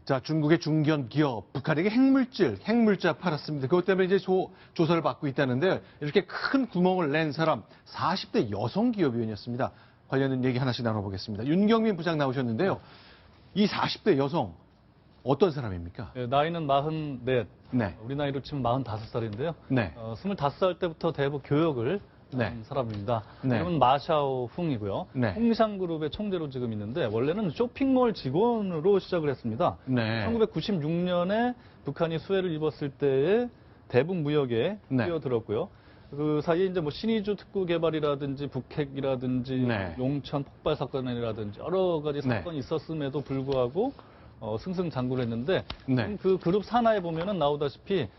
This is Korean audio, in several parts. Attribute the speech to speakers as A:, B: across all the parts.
A: 자, 중국의 중견 기업, 북한에게 핵물자 팔았습니다. 그것 때문에 이제 조사를 받고 있다는데 이렇게 큰 구멍을 낸 사람 40대 여성 기업위원이었습니다. 관련된 얘기 하나씩 나눠보겠습니다. 윤경민 부장 나오셨는데요. 이 40대 여성 어떤 사람입니까?
B: 네, 나이는 44,
A: 네.
B: 우리 나이로 치면 45살인데요.
A: 네.
B: 25살 때부터 대북 교역을 한 사람입니다.
A: 네.
B: 이름은 마샤오 흥이고요.
A: 네.
B: 홍샹그룹의 총재로 지금 있는데 원래는 쇼핑몰 직원으로 시작을 했습니다.
A: 네.
B: 1996년에 북한이 수해를 입었을 때에 대북 무역에
A: 네.
B: 뛰어들었고요. 그 사이에 이제 뭐 신의주 특구 개발이라든지 북핵이라든지
A: 네.
B: 용천 폭발 사건이라든지 여러 가지
A: 네.
B: 사건이 있었음에도 불구하고 승승장구를 했는데
A: 네.
B: 그 그룹 산하에 보면은 나오다시피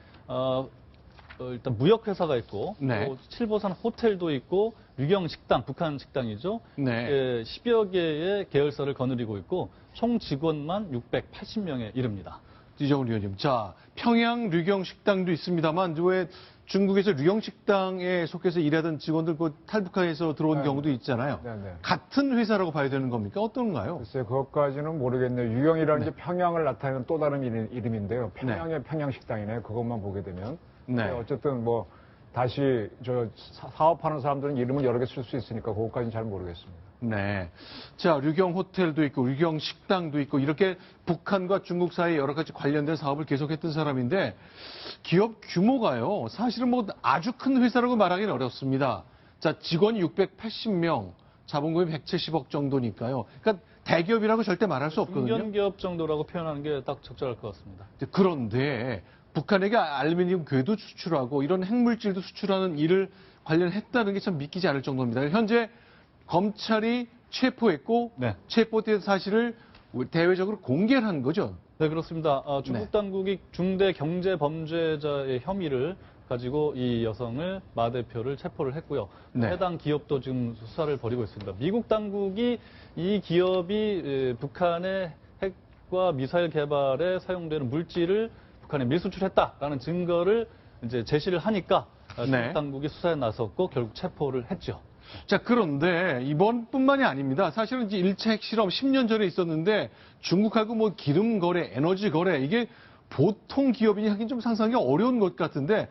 B: 일단 무역회사가 있고
A: 네.
B: 또 칠보산 호텔도 있고 유경 식당, 북한 식당이죠.
A: 네.
B: 10여 개의 계열사를 거느리고 있고 총 직원만 680명에 이릅니다.
A: 이정훈 위원님, 자, 평양 류경 식당도 있습니다만 왜 중국에서 류경 식당에 속해서 일하던 직원들 탈북해서 들어온 경우도 있잖아요.
C: 네네.
A: 같은 회사라고 봐야 되는 겁니까? 어떤가요?
C: 글쎄요, 그것까지는 모르겠네요. 유경이라는
A: 네.
C: 게 평양을 나타내는 또 다른 이름인데요. 평양의 평양식당이네. 그것만 보게 되면.
A: 네.
C: 어쨌든 뭐 다시 사업하는 사람들은 이름을 여러 개 쓸 수 있으니까 그것까지는 잘 모르겠습니다.
A: 네. 자, 류경 호텔도 있고 류경 식당도 있고 이렇게 북한과 중국 사이에 여러 가지 관련된 사업을 계속했던 사람인데 기업 규모가요. 사실은 뭐 아주 큰 회사라고 말하기는 어렵습니다. 자, 직원 680명, 자본금이 170억 정도니까요. 그러니까 대기업이라고 절대 말할 수 없거든요.
B: 중견기업 정도라고 표현하는 게 딱 적절할 것 같습니다.
A: 그런데 북한에게 알루미늄 궤도 수출하고 이런 핵물질도 수출하는 일을 관련했다는 게 참 믿기지 않을 정도입니다. 현재 검찰이 체포했고
B: 네.
A: 체포된 사실을 대외적으로 공개를 한 거죠.
B: 네, 그렇습니다. 중국
A: 네.
B: 당국이 중대 경제 범죄자의 혐의를 가지고 이 여성을 마 대표를 체포를 했고요.
A: 네.
B: 해당 기업도 지금 수사를 벌이고 있습니다. 미국 당국이 이 기업이 북한의 핵과 미사일 개발에 사용되는 물질을 북한에 밀수출했다라는 증거를 이제 제시를 하니까 중국
A: 네.
B: 당국이 수사에 나섰고 결국 체포를 했죠.
A: 자, 그런데 이번뿐만이 아닙니다. 사실은 이제 1차 핵실험 10년 전에 있었는데 중국하고 뭐 기름 거래, 에너지 거래 이게 보통 기업이니 하긴 좀 상상하기 어려운 것 같은데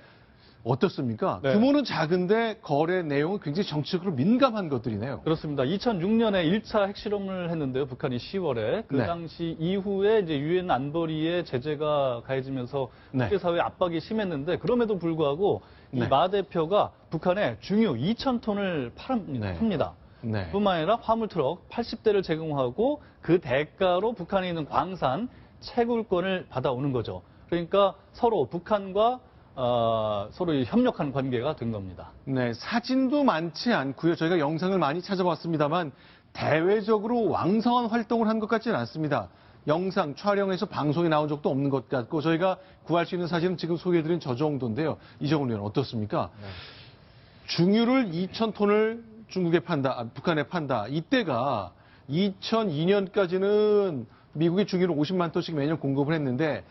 A: 어떻습니까?
B: 네.
A: 규모는 작은데 거래 내용은 굉장히 정치적으로 민감한 것들이네요.
B: 그렇습니다. 2006년에 1차 핵실험을 했는데요. 북한이 10월에. 그
A: 네.
B: 당시 이후에 이제 유엔 안보리에 제재가 가해지면서
A: 네.
B: 국제사회 압박이 심했는데 그럼에도 불구하고 이
A: 네.
B: 마 대표가 북한에 중유 2,000톤을
A: 네.
B: 팝니다.
A: 네.
B: 뿐만 아니라 화물트럭 80대를 제공하고 그 대가로 북한에 있는 광산 채굴권을 받아오는 거죠. 그러니까 서로 북한과 서로 협력하는 관계가 된 겁니다.
A: 네, 사진도 많지 않고요. 저희가 영상을 많이 찾아봤습니다만 대외적으로 왕성한 활동을 한 것 같지는 않습니다. 영상 촬영해서 방송에 나온 적도 없는 것 같고 저희가 구할 수 있는 사진은 지금 소개해드린 저 정도인데요. 이정훈 의원 어떻습니까?
C: 네.
A: 중유를 2,000톤을 중국에 판다, 북한에 판다. 이때가 2002년까지는 미국이 중유를 50만 톤씩 매년 공급을 했는데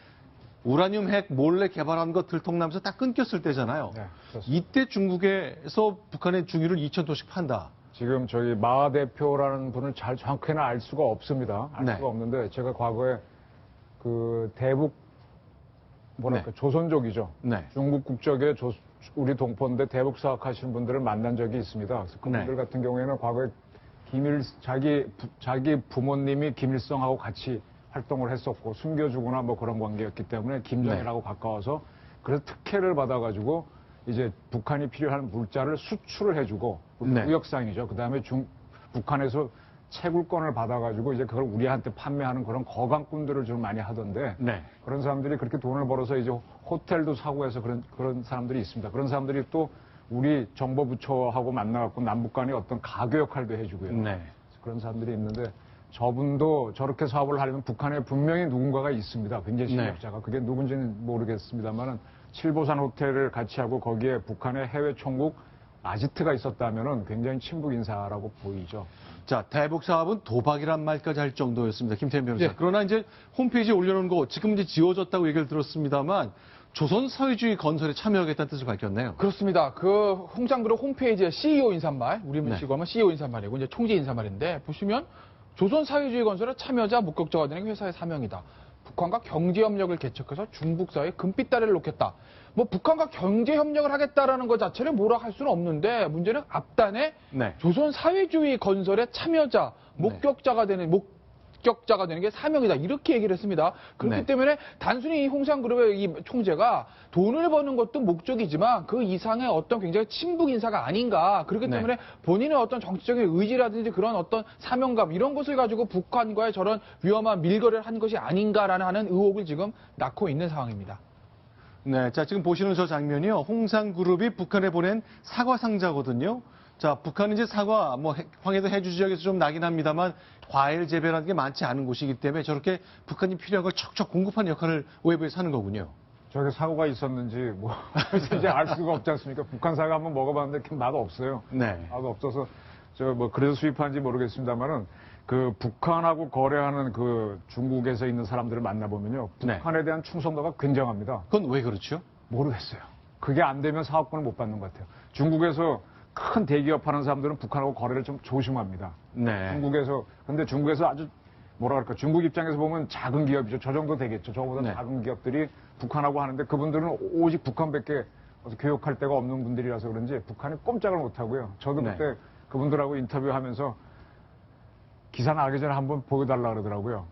A: 우라늄 핵 몰래 개발한 거 들통나면서 딱 끊겼을 때잖아요.
C: 네,
A: 이때 중국에서 북한에 중유를 2,000톤씩 판다.
C: 지금 저희 마 대표라는 분을 잘 정확히는 알 수가 없습니다. 알
A: 네.
C: 수가 없는데 제가 과거에 그 대북 뭐랄까
A: 네.
C: 조선족이죠.
A: 네.
C: 중국 국적의 우리 동포인데 대북 사업하시는 분들을 만난 적이 있습니다. 그래서 그분들
A: 네.
C: 같은 경우에는 과거에 자기 부모님이 김일성하고 같이 활동을 했었고 숨겨주거나 뭐 그런 관계였기 때문에 김정일하고 가까워서 그래서 특혜를 받아가지고 이제 북한이 필요한 물자를 수출을 해주고
A: 네.
C: 무역상이죠. 그 다음에 북한에서 채굴권을 받아가지고 이제 그걸 우리한테 판매하는 그런 거강꾼들을 좀 많이 하던데
A: 네.
C: 그런 사람들이 그렇게 돈을 벌어서 이제 호텔도 사고 해서 그런 사람들이 있습니다. 그런 사람들이 또 우리 정보부처하고 만나갖고 남북 간에 어떤 가교 역할도 해주고요.
A: 네.
C: 그런 사람들이 있는데 저분도 저렇게 사업을 하려면 북한에 분명히 누군가가 있습니다. 굉장히 실력자가. 그게 누군지는 모르겠습니다만은 칠보산 호텔을 같이 하고 거기에 북한의 해외 총국 아지트가 있었다면은 굉장히 친북 인사라고 보이죠.
A: 자, 대북 사업은 도박이란 말까지 할 정도였습니다. 김태현 변호사.
B: 네.
A: 그러나 이제 홈페이지에 올려놓은 거 지금 이제 지워졌다고 얘기를 들었습니다만 조선 사회주의 건설에 참여하겠다는 뜻을 밝혔네요.
D: 그렇습니다. 그 홍상그룹 홈페이지에 CEO 인사말, 우리
A: 네.
D: 식으로 하면 CEO 인사말이고 이제 총재 인사말인데 보시면 조선 사회주의 건설에 참여자 목격자가 되는 게 회사의 사명이다. 북한과 경제협력을 개척해서 중북 사이에 금빛다리를 놓겠다. 뭐 북한과 경제협력을 하겠다라는 것 자체를 뭐라 할 수는 없는데 문제는 앞단에
A: 네.
D: 조선 사회주의 건설의 참여자, 목격자가 되는 게 사명이다. 이렇게 얘기를 했습니다. 그렇기
A: 네.
D: 때문에 단순히 이 홍상그룹의 이 총재가 돈을 버는 것도 목적이지만 그 이상의 어떤 굉장히 친북 인사가 아닌가. 그렇기
A: 네.
D: 때문에 본인의 어떤 정치적인 의지라든지 그런 어떤 사명감 이런 것을 가지고 북한과의 저런 위험한 밀거래를 한 것이 아닌가라는 하는 의혹을 지금 낳고 있는 상황입니다.
A: 네, 자 지금 보시는 저 장면이요. 홍상그룹이 북한에 보낸 사과 상자거든요. 자, 북한은 이제 사과, 황해도 해주 지역에서 좀 나긴 합니다만 과일 재배라는 게 많지 않은 곳이기 때문에 저렇게 북한이 필요한 걸 척척 공급하는 역할을 외부에서 하는 거군요.
C: 저게 사고가 있었는지 뭐 이제 알 수가 없지 않습니까? 북한 사과 한번 먹어봤는데 맛 없어요.
A: 네.
C: 맛 없어서 그래서 수입하는지 모르겠습니다만은 그 북한하고 거래하는 그 중국에서 있는 사람들을 만나보면요.
A: 네.
C: 북한에 대한 충성도가 굉장합니다.
A: 그건 왜 그렇죠?
C: 모르겠어요. 그게 안 되면 사업권을 못 받는 것 같아요. 중국에서 큰 대기업 하는 사람들은 북한하고 거래를 좀 조심합니다.
A: 네.
C: 근데 중국에서 아주 뭐라 그럴까, 중국 입장에서 보면 작은 기업이죠. 저 정도 되겠죠. 저보다
A: 네.
C: 작은 기업들이 북한하고 하는데 그분들은 오직 북한밖에 교육할 데가 없는 분들이라서 그런지 북한이 꼼짝을 못 하고요. 저도
A: 네.
C: 그때 그분들하고 인터뷰하면서 기사 나가기 전에 한번 보여달라 그러더라고요.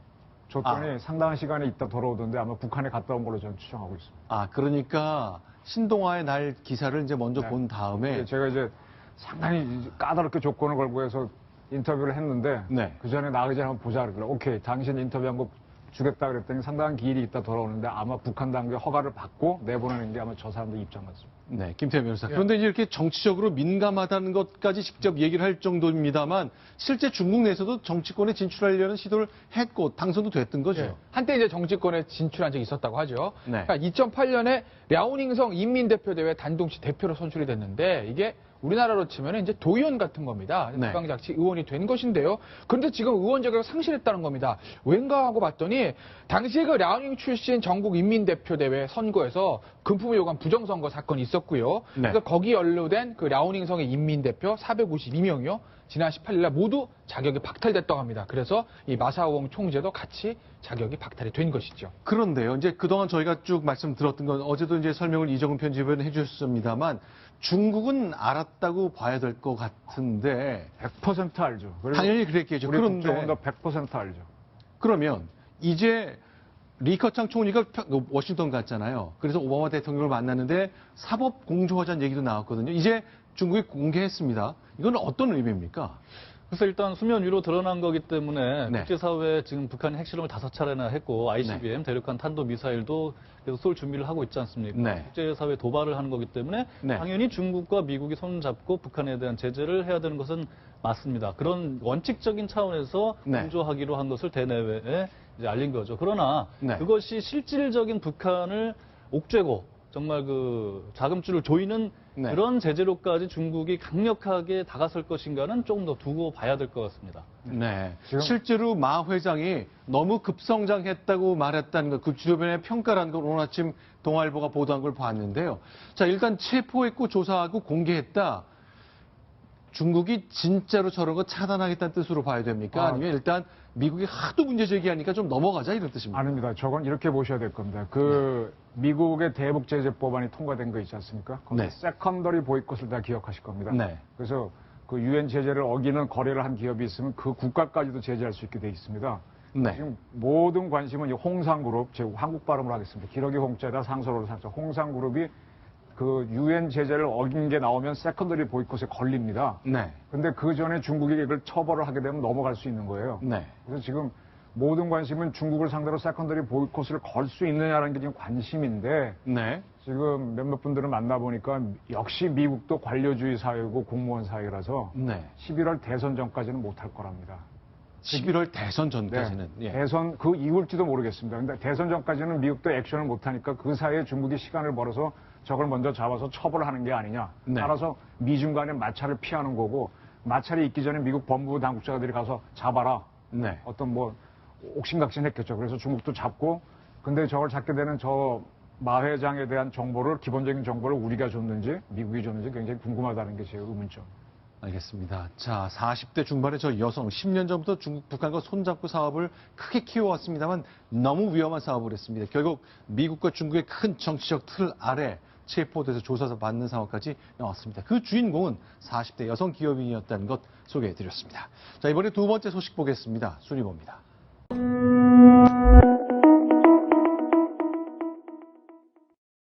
C: 줬더니 상당한 시간이 있다 돌아오던데 아마 북한에 갔다 온 걸로 저는 추정하고 있습니다.
A: 아, 그러니까 신동아의 날 기사를 이제 먼저
C: 네.
A: 본 다음에
C: 제가 이제 상당히 까다롭게 조건을 걸고 해서 인터뷰를 했는데
A: 네.
C: 그 전에 나가기 전에 한번 보자 그러더라고요. 오케이, 당신 인터뷰한 거 주겠다 그랬더니 상당한 기일이 있다 돌아오는데 아마 북한 당국의 허가를 받고 내보내는 게 아마 저 사람들 입장 같습니다.
A: 네, 김태현 변호사. 그런데 이제 이렇게 정치적으로 민감하다는 것까지 직접 얘기를 할 정도입니다만 실제 중국 내에서도 정치권에 진출하려는 시도를 했고 당선도 됐던 거죠.
D: 예. 한때 이제 정치권에 진출한 적이 있었다고 하죠.
A: 네.
D: 그러니까 2008년에 랴오닝성 인민대표대회 단둥시 대표로 선출이 됐는데 이게 우리나라로 치면 이제 도의원 같은 겁니다.
A: 네.
D: 지방자치 의원이 된 것인데요. 그런데 지금 의원 자격을 상실했다는 겁니다. 왠가 하고 봤더니 당시에 그 랴오닝 출신 전국인민대표대회 선거에서 금품을 요구한 부정선거 사건이 있었고요.
A: 네.
D: 그래서 거기 연루된 그 랴오닝성의 인민대표 452명이요. 지난 18일 날 모두 자격이 박탈됐다고 합니다. 그래서 이 마사오홍 총재도 같이 자격이 박탈이 된 것이죠.
A: 그런데요, 이제 그동안 저희가 쭉 말씀 들었던 건 어제도 이제 설명을 이정훈 편집위원이 해주셨습니다만 중국은 알았다고 봐야 될 것 같은데
C: 100% 알죠. 그리고
A: 당연히 그랬겠죠.
C: 우리
A: 그런데
C: 국정원도 100% 알죠.
A: 그러면 이제 리커창 총리가 워싱턴 갔잖아요. 그래서 오바마 대통령을 만났는데 사법 공조하자는 얘기도 나왔거든요. 이제 중국이 공개했습니다. 이건 어떤 의미입니까?
B: 그래서 일단 수면 위로 드러난 거기 때문에
A: 네.
B: 국제사회에 지금 북한이 핵실험을 5차례나 했고 ICBM 대륙간 탄도미사일도 계속 쏠 준비를 하고 있지 않습니까?
A: 네.
B: 국제사회에 도발을 하는 거기 때문에
A: 네.
B: 당연히 중국과 미국이 손잡고 북한에 대한 제재를 해야 되는 것은 맞습니다. 그런 원칙적인 차원에서
A: 네.
B: 공조하기로 한 것을 대내외에 이제 알린 거죠. 그러나
A: 네.
B: 그것이 실질적인 북한을 옥죄고 정말 그 자금줄을 조이는
A: 네.
B: 그런 제재로까지 중국이 강력하게 다가설 것인가는 조금 더 두고 봐야 될 것 같습니다.
A: 네.
C: 지금-
A: 실제로 마 회장이 너무 급성장했다고 말했다는 것, 그 주변의 평가라는 걸 오늘 아침 동아일보가 보도한 걸 봤는데요. 자, 일단 체포했고 조사하고 공개했다. 중국이 진짜로 저런 거 차단하겠다는 뜻으로 봐야 됩니까? 아니면 일단 미국이 하도 문제 제기하니까 좀 넘어가자 이런 뜻입니까?
C: 아닙니다. 저건 이렇게 보셔야 될 겁니다. 미국의 대북 제재 법안이 통과된 거 있지 않습니까? 거기
A: 네.
C: 세컨더리 보이콧을 다 기억하실 겁니다.
A: 네.
C: 그래서 그 유엔 제재를 어기는 거래를 한 기업이 있으면 그 국가까지도 제재할 수 있게 돼 있습니다.
A: 네.
C: 지금 모든 관심은 이 홍상그룹, 제가 한국 발음을 하겠습니다. 기러기 홍자에다 상서로를 상자. 홍상그룹이 그 유엔 제재를 어긴 게 나오면 세컨더리 보이콧에 걸립니다.
A: 네.
C: 근데 그 전에 중국이 이걸 처벌을 하게 되면 넘어갈 수 있는 거예요.
A: 네.
C: 그래서 지금 모든 관심은 중국을 상대로 세컨더리 보이콧을 걸 수 있느냐라는 게 지금 관심인데
A: 네.
C: 지금 몇몇 분들을 만나보니까 역시 미국도 관료주의 사회고 공무원 사회라서
A: 네.
C: 11월 대선 전까지는 못할 거랍니다.
A: 11월 대선 전까지는.
C: 네.
A: 예.
C: 대선 그 이후일지도 모르겠습니다. 근데 대선 전까지는 미국도 액션을 못하니까 그 사이에 중국이 시간을 벌어서 저걸 먼저 잡아서 처벌하는 게 아니냐.
A: 네.
C: 따라서 미중 간의 마찰을 피하는 거고 마찰이 있기 전에 미국 법무부 당국자들이 가서 잡아라.
A: 네.
C: 어떤 뭐 옥신각신했겠죠. 그래서 중국도 잡고 근데 저걸 잡게 되는 저 마 회장에 대한 정보를 기본적인 정보를 우리가 줬는지 미국이 줬는지 굉장히 궁금하다는 게 제 의문점.
A: 알겠습니다. 자, 40대 중반의 저 여성, 10년 전부터 중국, 북한과 손잡고 사업을 크게 키워왔습니다만 너무 위험한 사업을 했습니다. 결국 미국과 중국의 큰 정치적 틀 아래 체포돼서 조사서 받는 상황까지 나왔습니다. 그 주인공은 40대 여성 기업인이었다는 것 소개해드렸습니다. 자, 이번에 두 번째 소식 보겠습니다. 순위봅니다.